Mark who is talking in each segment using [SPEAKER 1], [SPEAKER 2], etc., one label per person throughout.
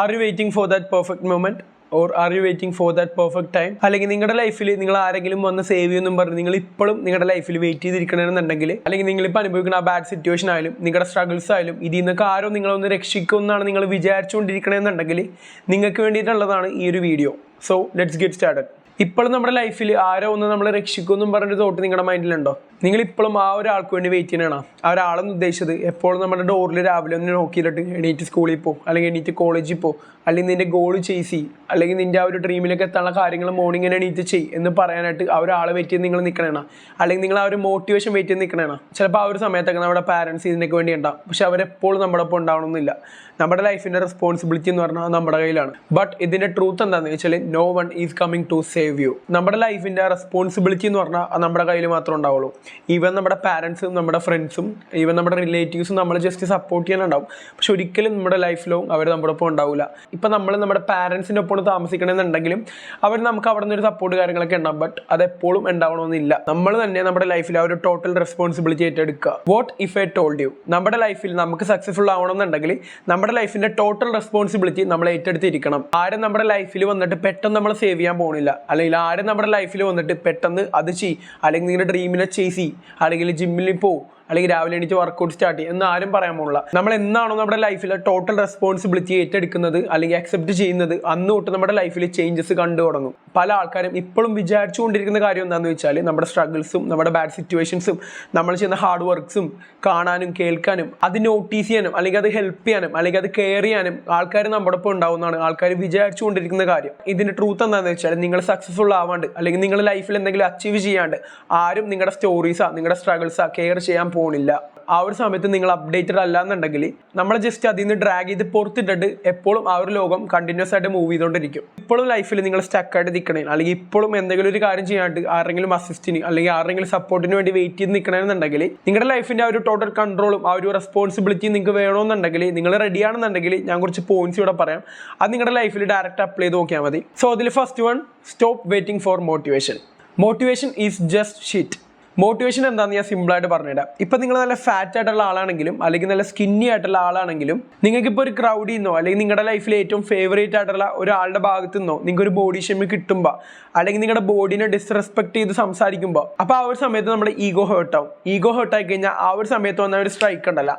[SPEAKER 1] Are you waiting for that perfect moment? Or are you waiting for that perfect time? അല്ലെങ്കിൽ നിങ്ങളുടെ ലൈഫിൽ നിങ്ങൾ ആരെങ്കിലും വന്ന് സേവ് ചെയ്യുമെന്നും പറഞ്ഞ് നിങ്ങൾ ഇപ്പോഴും നിങ്ങളുടെ ലൈഫിൽ വെയിറ്റ് ചെയ്തിരിക്കണമെന്നുണ്ടെങ്കിൽ, അല്ലെങ്കിൽ നിങ്ങളിപ്പോൾ അനുഭവിക്കുന്ന ആ ബാഡ് സിറ്റുവേഷൻ ആയാലും നിങ്ങളുടെ സ്ട്രഗിൾസ് ആയാലും ഇതിൽ നിന്നൊക്കെ ആരോ നിങ്ങളൊന്ന് രക്ഷിക്കുമെന്നാണ് നിങ്ങൾ വിചാരിച്ചുകൊണ്ടിരിക്കണമെന്നുണ്ടെങ്കിൽ നിങ്ങൾക്ക് വേണ്ടിയിട്ടുള്ളതാണ് ഈ ഒരു video. So let's get started. ഇപ്പോഴും നമ്മുടെ ലൈഫിൽ ആരോ ഒന്ന് നമ്മളെ രക്ഷിക്കുമെന്നും പറഞ്ഞൊരു തോട്ട് നിങ്ങളുടെ മൈൻഡിലുണ്ടോ? നിങ്ങൾ ഇപ്പോഴും ആ ഒരാൾക്ക് വേണ്ടി വെയിറ്റ് ചെയ്യണോ? ആ ഒരാളെന്ന് ഉദ്ദേശിച്ചത് എപ്പോഴും നമ്മുടെ ഡോറിൽ രാവിലെ ഒന്ന് നോക്കിയിട്ട് എണീറ്റ് സ്കൂളിൽ പോ, അല്ലെങ്കിൽ എണീറ്റ് കോളേജിൽ പോ, അല്ലെങ്കിൽ നിന്റെ ഗോൾ ചേസ് ചെയ്യും, അല്ലെങ്കിൽ നിന്റെ ആ ഒരു ഡ്രീമിലേക്ക് എത്താനുള്ള കാര്യങ്ങൾ മോർണിംഗ് എണീറ്റ് ചെയ്യും എന്ന് പറയാനായിട്ട് ആ ഒരാളെ വെയിറ്റ് ചെയ്ത് നിങ്ങൾ നിൽക്കണേണ, അല്ലെങ്കിൽ നിങ്ങൾ ആ ഒരു മോട്ടിവേഷൻ വെയിറ്റ് ചെയ്ത് നിൽക്കണേണ. ചിലപ്പോൾ ആ ഒരു സമയത്തൊക്കെ നമ്മുടെ പാരൻസ് ഇതിനൊക്കെ വേണ്ടി ഉണ്ടാവും, പക്ഷെ അവരെപ്പോഴും നമ്മുടെ ഒപ്പം ഉണ്ടാവണമെന്നില്ല. നമ്മുടെ ലൈഫിൻ്റെ റെസ്പോൺസിബിലിറ്റി എന്ന് പറഞ്ഞാൽ നമ്മുടെ കയ്യിലാണ്. ബട്ട് ഇതിൻ്റെ ട്രൂത്ത് എന്താണെന്ന് വെച്ചാൽ no one is coming to save you. നമ്മുടെ ലൈഫിൻ്റെ റെസ്പോൺസിബിലിറ്റി എന്ന് പറഞ്ഞാൽ അത് നമ്മുടെ കയ്യിൽ മാത്രമേ ഉണ്ടാവുള്ളൂ. ഈവൻ നമ്മുടെ പാരൻസും നമ്മുടെ ഫ്രണ്ട്സും ഈവൻ നമ്മുടെ റിലേറ്റീവ്സും നമ്മൾ ജസ്റ്റ് സപ്പോർട്ട് ചെയ്യാനുണ്ടാവും, പക്ഷെ ഒരിക്കലും നമ്മുടെ ലൈഫിലോ അവർ നമ്മുടെ ഒപ്പം ഉണ്ടാവില്ല. ഇപ്പം നമ്മൾ നമ്മുടെ പാരൻസിൻ്റെ ഒപ്പം താമസിക്കണമെന്നുണ്ടെങ്കിലും അവർ നമുക്ക് അവിടെ നിന്നൊരു സപ്പോർട്ട് കാര്യങ്ങളൊക്കെ ഉണ്ടാവും, ബട്ട് അതെപ്പോഴും ഉണ്ടാവണമെന്നില്ല. നമ്മൾ തന്നെ നമ്മുടെ ലൈഫിൽ ആ ഒരു ടോട്ടൽ റെസ്പോൺസിബിലിറ്റി ഏറ്റെടുക്കുക. What if I told you? നമ്മുടെ ലൈഫിൽ നമുക്ക് സക്സസ്ഫുൾ ആവണമെന്നുണ്ടെങ്കിൽ നമ്മുടെ ലൈഫിന്റെ ടോട്ടൽ റെസ്പോൺസിബിലിറ്റി നമ്മൾ ഏറ്റെടുത്തിരിക്കണം. ആരും നമ്മുടെ ലൈഫിൽ വന്നിട്ട് പെട്ടെന്ന് നമ്മൾ സേവ് ചെയ്യാൻ പോകുന്നില്ല, അല്ലെങ്കിൽ ആരും നമ്മുടെ ലൈഫിൽ വന്നിട്ട് പെട്ടെന്ന് അത് ചെയ്യും, അല്ലെങ്കിൽ നിങ്ങളുടെ ഡ്രീമിനെ ചേസ് ചെയ്യും, അല്ലെങ്കിൽ ജിമ്മിൽ പോ, അല്ലെങ്കിൽ രാവിലെ എണീറ്റ് വർക്കൗട്ട് സ്റ്റാർട്ട് ചെയ്യും എന്ന് ആരും പറയാൻ പോകില്ല. നമ്മൾ എന്നാണോ നമ്മുടെ ലൈഫിലെ ടോട്ടൽ റെസ്പോൺസിബിലിറ്റി ഏറ്റെടുക്കുന്നത് അല്ലെങ്കിൽ അക്സെപ്റ്റ് ചെയ്യുന്നത്, അന്ന് തൊട്ട് നമ്മുടെ ലൈഫിൽ ചേഞ്ചസ് കണ്ടു തുടങ്ങും. പല ആൾക്കാരും ഇപ്പോഴും വിചാരിച്ചുകൊണ്ടിരിക്കുന്ന കാര്യം എന്താണെന്ന് വെച്ചാൽ നമ്മുടെ സ്ട്രഗിൾസും നമ്മുടെ ബാഡ് സിറ്റുവേഷൻസും നമ്മൾ ചെയ്യുന്ന ഹാർഡ് വർക്ക്സും കാണാനും കേൾക്കാനും അത് നോട്ടീസ് ചെയ്യാനും അല്ലെങ്കിൽ അത് ഹെൽപ്പ് ചെയ്യാനും അല്ലെങ്കിൽ അത് കെയർ ചെയ്യാനും ആൾക്കാർ നമ്മുടെ ഒപ്പം ഉണ്ടാവുന്നതാണ് ആൾക്കാർ വിചാരിച്ചുകൊണ്ടിരിക്കുന്ന കാര്യം. ഇതിന്റെ ട്രൂത്ത് എന്താണെന്ന് വെച്ചാൽ നിങ്ങൾ സക്സസ്ഫുൾ ആവാണ്ട് അല്ലെങ്കിൽ നിങ്ങളുടെ ലൈഫിൽ എന്തെങ്കിലും അച്ചീവ് ചെയ്യാണ്ട് ആരും നിങ്ങളുടെ സ്റ്റോറീസാ നിങ്ങളുടെ സ്ട്രഗിൾസാ കെയർ ചെയ്യാൻ പോണില്ല. ആ ഒരു സമയത്ത് നിങ്ങൾ അപ്ഡേറ്റഡ് അല്ല എന്നുണ്ടെങ്കിൽ നമ്മൾ ജസ്റ്റ് അതിൽ നിന്ന് ഡ്രാഗ് ചെയ്ത് പുറത്തിട്ടിട്ട് എപ്പോഴും ആ ഒരു ലോകം കണ്ടിന്യൂസ് ആയിട്ട് മൂവ് ചെയ്തുകൊണ്ടിരിക്കും. ഇപ്പോഴും ലൈഫിൽ നിങ്ങൾ സ്റ്റക്കായിട്ട് നിൽക്കണേ, അല്ലെങ്കിൽ ഇപ്പോഴും എന്തെങ്കിലും ഒരു കാര്യം ചെയ്യാണ്ട് ആരെങ്കിലും അസിസ്റ്റിന് അല്ലെങ്കിൽ ആരെങ്കിലും സപ്പോർട്ടിന് വേണ്ടി വെയിറ്റ് ചെയ്ത് നിൽക്കണമെന്നുണ്ടെങ്കിൽ നിങ്ങളുടെ ലൈഫിന്റെ ആ ഒരു ടോട്ടൽ കൺട്രോളും ആ ഒരു റെസ്പോൺസിബിലിറ്റിയും നിങ്ങൾക്ക് വേണമെന്നുണ്ടെങ്കിൽ നിങ്ങൾ റെഡിയാണെന്നുണ്ടെങ്കിൽ ഞാൻ കുറച്ച് പോയിന്റ്സ് ഇവിടെ പറയാം. അത് നിങ്ങളുടെ ലൈഫിൽ ഡയറക്റ്റ് അപ്ലൈ ചെയ്ത് നോക്കിയാൽ മതി. സോ അതിൽ first one, stop waiting for motivation. Motivation is just shit. Motivation എന്താണെന്ന് ഞാൻ സിമ്പിളായിട്ട് പറഞ്ഞുതരാം. ഇപ്പം നിങ്ങൾ നല്ല ഫാറ്റ് ആയിട്ടുള്ള ആളാണെങ്കിലും അല്ലെങ്കിൽ നല്ല സ്കിന്നി ആയിട്ടുള്ള ആളാണെങ്കിലും നിങ്ങൾക്കിപ്പോൾ ഒരു ക്രൗഡിൽ നിന്നോ അല്ലെങ്കിൽ നിങ്ങളുടെ ലൈഫിൽ ഏറ്റവും ഫേവറേറ്റ് ആയിട്ടുള്ള ഒരാളുടെ ഭാഗത്തു നിന്നോ നിങ്ങൾക്ക് ഒരു ബോഡി ഷേമ് കിട്ടുമ്പോൾ അല്ലെങ്കിൽ നിങ്ങളുടെ ബോഡീനെ ഡിസ്റെസ്പെക്ട് ചെയ്ത് സംസാരിക്കുമ്പോൾ അപ്പോൾ ആ ഒരു സമയത്ത് നമ്മുടെ ഈഗോ ഹേർട്ടാവും. ഈഗോ ഹേർട്ടായി കഴിഞ്ഞാൽ ആ ഒരു സമയത്ത് വന്ന ഒരു സ്ട്രൈക്ക് ഉണ്ടല്ല,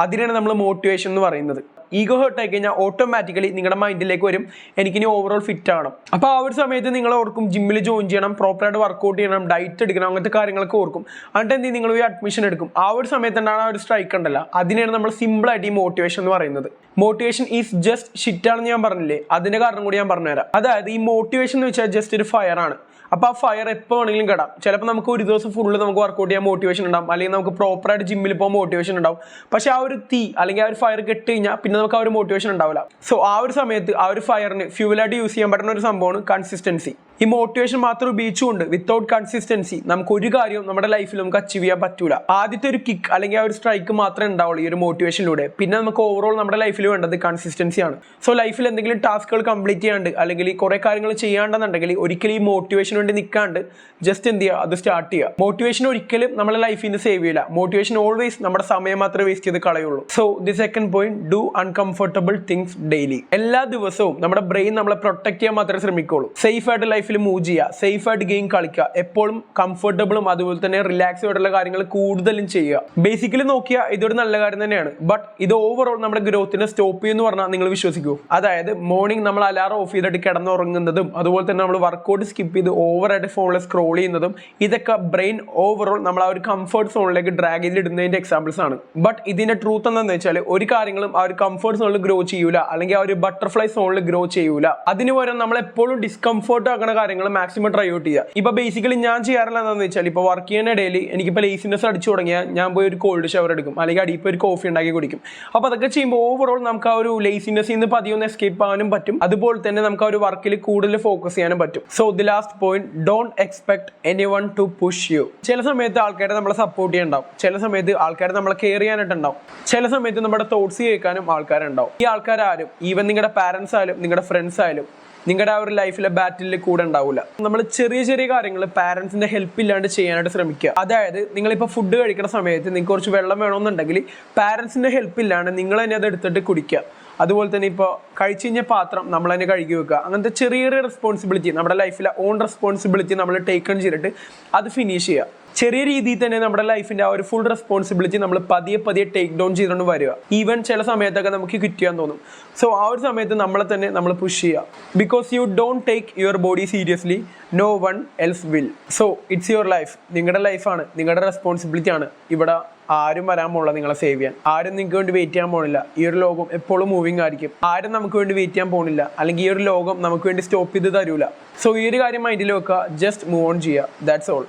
[SPEAKER 1] അതിനാണ് നമ്മൾ മോട്ടിവേഷൻ എന്ന് പറയുന്നത്. ഈഗോ ഹേർട്ട് ആയി കഴിഞ്ഞാൽ ഓട്ടോമാറ്റിക്കലി നിങ്ങളുടെ മൈൻഡിലേക്ക് വരും എനിക്കിനി ഓവറോൾ ഫിറ്റ് ആവണം. അപ്പോൾ ആ ഒരു സമയത്ത് നിങ്ങൾ ഓർക്കും ജിമ്മിൽ ജോയിൻ ചെയ്യണം, പ്രോപ്പറായിട്ട് വർക്കൗട്ട് ചെയ്യണം, ഡയറ്റ് എടുക്കണം, അങ്ങനത്തെ കാര്യങ്ങളൊക്കെ ഓർക്കും. എന്നിട്ട് എന്ത് നിങ്ങൾ പോയി അഡ്മിഷൻ എടുക്കും. ആ ഒരു സമയത്ത് ഉണ്ടാകുന്ന ആ ഒരു സ്ട്രൈക്ക് ഉണ്ടല്ലോ, അതിനെയാണ് നമ്മൾ സിമ്പിളായിട്ട് ഈ മോട്ടിവേഷൻ എന്ന് പറയുന്നത്. മോട്ടിവേഷൻ ഈസ് ജസ്റ്റ് ഷിറ്റ് ആണെന്ന് ഞാൻ പറഞ്ഞില്ലേ, അതിന്റെ കാരണം കൂടി ഞാൻ പറഞ്ഞുതരാം. അതായത് ഈ മോട്ടിവേഷൻ എന്ന് വെച്ചാൽ ജസ്റ്റ് ഒരു ഫയർ ആണ്. അപ്പോൾ ആ ഫയർ എപ്പോൾ വേണമെങ്കിലും കെടാം. ചിലപ്പോൾ നമുക്ക് ഒരു ദിവസം ഫുള്ള് നമുക്ക് വർക്കൗട്ട് ചെയ്യാൻ മോട്ടിവേഷൻ ഉണ്ടാവും, അല്ലെങ്കിൽ നമുക്ക് പ്രോപ്പറായിട്ട് ജിമ്മിൽ പോകാൻ മോട്ടിവേഷൻ ഉണ്ടാവും. പക്ഷേ ആ ഒരു തീ അല്ലെങ്കിൽ ആ ഒരു ഫയർ കെട്ട് കഴിഞ്ഞാൽ പിന്നെ നമുക്ക് ആ ഒരു മോട്ടിവേഷൻ ഉണ്ടാവില്ല. സോ ആ ഒരു സമയത്ത് ആ ഒരു ഫയറിന് ഫ്യൂവലായിട്ട് യൂസ് ചെയ്യാൻ പറ്റുന്ന ഒരു സംഭവമാണ് കൺസിസ്റ്റൻസി. ഈ മോട്ടിവേഷൻ മാത്രം ഉപയോഗിച്ചുകൊണ്ട് വിത്തൗട്ട് കൺസിസ്റ്റൻസി നമുക്ക് ഒരു കാര്യവും നമ്മുടെ ലൈഫിൽ നമുക്ക് അച്ചീവ് ചെയ്യാൻ പറ്റൂല. ആദ്യത്തെ ഒരു കിക്ക് അല്ലെങ്കിൽ ആ ഒരു സ്ട്രൈക്ക് മാത്രമേ ഉണ്ടാവുള്ളൂ ഈ ഒരു മോട്ടിവേഷനിലൂടെ. പിന്നെ നമുക്ക് ഓവറോൾ നമ്മുടെ ലൈഫിൽ വേണ്ടത് കൺസിസ്റ്റൻസിയാണ്. സോ ലൈഫിൽ എന്തെങ്കിലും ടാസ്കുകൾ കംപ്ലീറ്റ് ചെയ്യാണ്ട് അല്ലെങ്കിൽ കുറേ കാര്യങ്ങൾ ചെയ്യാണ്ടെന്നുണ്ടെങ്കിൽ ഒരിക്കലും ഈ മോട്ടിവേഷൻ വേണ്ടി നിൽക്കാണ്ട് ജസ്റ്റ് എന്ത് ചെയ്യുക, അത് സ്റ്റാർട്ട് ചെയ്യുക. മോട്ടിവേഷൻ ഒരിക്കലും നമ്മുടെ ലൈഫിൽ നിന്ന് സേവ് ചെയ്യില്ല. മോട്ടിവേഷൻ ഓൾവേസ് നമ്മുടെ സമയം മാത്രമേ വേസ്റ്റ് ചെയ്ത് കളയുള്ളൂ. So the second point, do uncomfortable things daily. എല്ലാ ദിവസവും നമ്മുടെ ബ്രെയിൻ നമ്മളെ പ്രൊട്ടക്ട് ചെയ്യാൻ മാത്രമേ ശ്രമിക്കുള്ളൂ. സേഫ് ആയിട്ട് ലൈഫിൽ മൂവ് ചെയ്യുക, സേഫ് ആയിട്ട് ഗെയിം കളിക്കുക, എപ്പോഴും കംഫർട്ടബിളും അതുപോലെ തന്നെ റിലാക്സ് ആയിട്ടുള്ള കാര്യങ്ങൾ കൂടുതലും ചെയ്യുക. ബേസിക്കലി നോക്കിയാൽ ഇതൊരു നല്ല കാര്യം തന്നെയാണ്. ബട്ട് ഇത് ഓവറോൾ നമ്മുടെ ഗ്രോത്തിനെ സ്റ്റോപ്പ് ചെയ്യുമെന്ന് പറഞ്ഞാൽ നിങ്ങൾ വിശ്വസിക്കൂ? അതായത് മോർണിംഗ് നമ്മൾ അലാറം ഓഫ് ചെയ്തിട്ട് കിടന്നുറങ്ങുന്നതും അതുപോലെ തന്നെ നമ്മൾ വർക്കൗട്ട് സ്കിപ്പ് ചെയ്ത് ഓവറായിട്ട് ഫോണിൽ സ്ക്രോൾ ചെയ്യുന്നതും ഇതൊക്കെ ബ്രെയിൻ ഓവറോൾ നമ്മൾ ആ ഒരു കംഫർട്ട് സോണിലേക്ക് ഡ്രാഗ് ചെയ്തിടുന്നതിന്റെ എക്സാമ്പിൾസ് ആണ്. ബട്ട് ഇതിന്റെ ട്രൂത്ത് എന്താണെന്ന് വെച്ചാൽ ഒരു കാര്യങ്ങളും ആ ഒരു കംഫർട്ട് സോണിൽ ഗ്രോ ചെയ്യൂല, അല്ലെങ്കിൽ ആ ഒരു ബട്ടർഫ്ലൈ സോണിൽ ഗ്രോ ചെയ്യൂല. അതിന് പകരം നമ്മൾ എപ്പോഴും ഡിസ്കംഫർട്ട് ആക്കുന്ന കാര്യങ്ങൾ മാക്സിമം ട്രൈ ഔട്ട് ചെയ്യുക. ഇപ്പൊ ബേസിക്കലി ഞാൻ ചെയ്യാറില്ല എന്താണെന്ന് വെച്ചാൽ ഇപ്പൊ വർക്ക് ചെയ്യുന്ന ഇടയിൽ എനിക്കിപ്പോൾ ലേസിനെസ് അടിച്ചു തുടങ്ങിയാൽ ഞാൻ പോയി ഒരു കോൾഡ് ഷവർ എടുക്കും, അല്ലെങ്കിൽ അടിയിപ്പോൾ ഒരു കോഫി ഉണ്ടാക്കി കുടിക്കും. അപ്പോൾ അതൊക്കെ ചെയ്യുമ്പോൾ ഓവറോൾ നമുക്ക് ആ ഒരു ലേസിനെസ്സിൽ നിന്ന് പതിയൊന്ന് എസ്കേപ്പ് ആവാനും പറ്റും, അതുപോലെ തന്നെ നമുക്ക് ആ ഒരു വർക്കിൽ കൂടുതൽ ഫോക്കസ് ചെയ്യാനും പറ്റും. So the last point, don't expect anyone to push you. ചില സമയത്ത് ആൾക്കാരെ നമ്മളെ സപ്പോർട്ട് ചെയ്യാനുണ്ടാവും, ചില സമയത്ത് ആൾക്കാരെ നമ്മളെ കെയർ ചെയ്യാനായിട്ടുണ്ടാവും, ചില സമയത്ത് നമ്മുടെ തോട്ട്സ് കേൾക്കാനും ആൾക്കാരുണ്ടാവും. ഈ ആൾക്കാരും ഈവൻ നിങ്ങളുടെ പാരൻസ് ആയാലും നിങ്ങളുടെ ഫ്രണ്ട്സ് ആയാലും നിങ്ങളുടെ ആ ഒരു ലൈഫിലെ ബാറ്റിൽ കൂടെ ഉണ്ടാവില്ല. നമ്മൾ ചെറിയ ചെറിയ കാര്യങ്ങൾ പാരൻസിന്റെ ഹെൽപ്പ് ഇല്ലാണ്ട് ചെയ്യാനായിട്ട് ശ്രമിക്കുക. അതായത് നിങ്ങളിപ്പോൾ ഫുഡ് കഴിക്കുന്ന സമയത്ത് നിങ്ങൾക്ക് കുറച്ച് വെള്ളം വേണമെന്നുണ്ടെങ്കിൽ പാരൻസിന്റെ ഹെൽപ്പ് ഇല്ലാണ്ട് നിങ്ങൾ തന്നെ അത് എടുത്തിട്ട് കുടിക്കുക. അതുപോലെ തന്നെ ഇപ്പോൾ കഴിച്ചു കഴിഞ്ഞ പാത്രം നമ്മൾ തന്നെ കഴുകി വെക്കുക. അങ്ങനത്തെ ചെറിയ ചെറിയ റെസ്പോൺസിബിലിറ്റി നമ്മുടെ ലൈഫിലെ ഓൺ റെസ്പോൺസിബിലിറ്റി നമ്മൾ ടേക്കൺ ചെയ്തിട്ട് അത് ഫിനിഷ് ചെയ്യുക. ചെറിയ രീതിയിൽ തന്നെ നമ്മുടെ ലൈഫിൻ്റെ ആ ഒരു ഫുൾ റെസ്പോൺസിബിലിറ്റി നമ്മൾ പതിയെ ടേക്ക് ഡൗൺ ചെയ്തുകൊണ്ട് വരിക. ഈവൻ ചില സമയത്തൊക്കെ നമുക്ക് ക്വിറ്റ് ചെയ്യാൻ തോന്നും. സോ ആ ഒരു സമയത്ത് നമ്മളെ തന്നെ നമ്മൾ പുഷ് ചെയ്യുക. Because you don't take your body seriously, no one else will. So it's your life, നിങ്ങളുടെ ലൈഫാണ്, നിങ്ങളുടെ റെസ്പോൺസിബിലിറ്റി ആണ്. ഇവിടെ ആരും വരാൻ പോണില്ല നിങ്ങളെ സേവ് ചെയ്യാൻ, ആരും നിങ്ങൾക്ക് വേണ്ടി വെയിറ്റ് ചെയ്യാൻ പോണില്ല. ഈ ഒരു ലോകം എപ്പോഴും മൂവിങ് ആയിരിക്കും. ആരും നമുക്ക് വേണ്ടി വെയിറ്റ് ചെയ്യാൻ പോണില്ല, അല്ലെങ്കിൽ ഈ ഒരു ലോകം നമുക്ക് വേണ്ടി സ്റ്റോപ്പ് ചെയ്ത് തരൂല. സോ ഈ ഒരു കാര്യം മൈൻഡിൽ വെക്കുക, ജസ്റ്റ് മൂവ് ഓൺ ചെയ്യുക. That's all.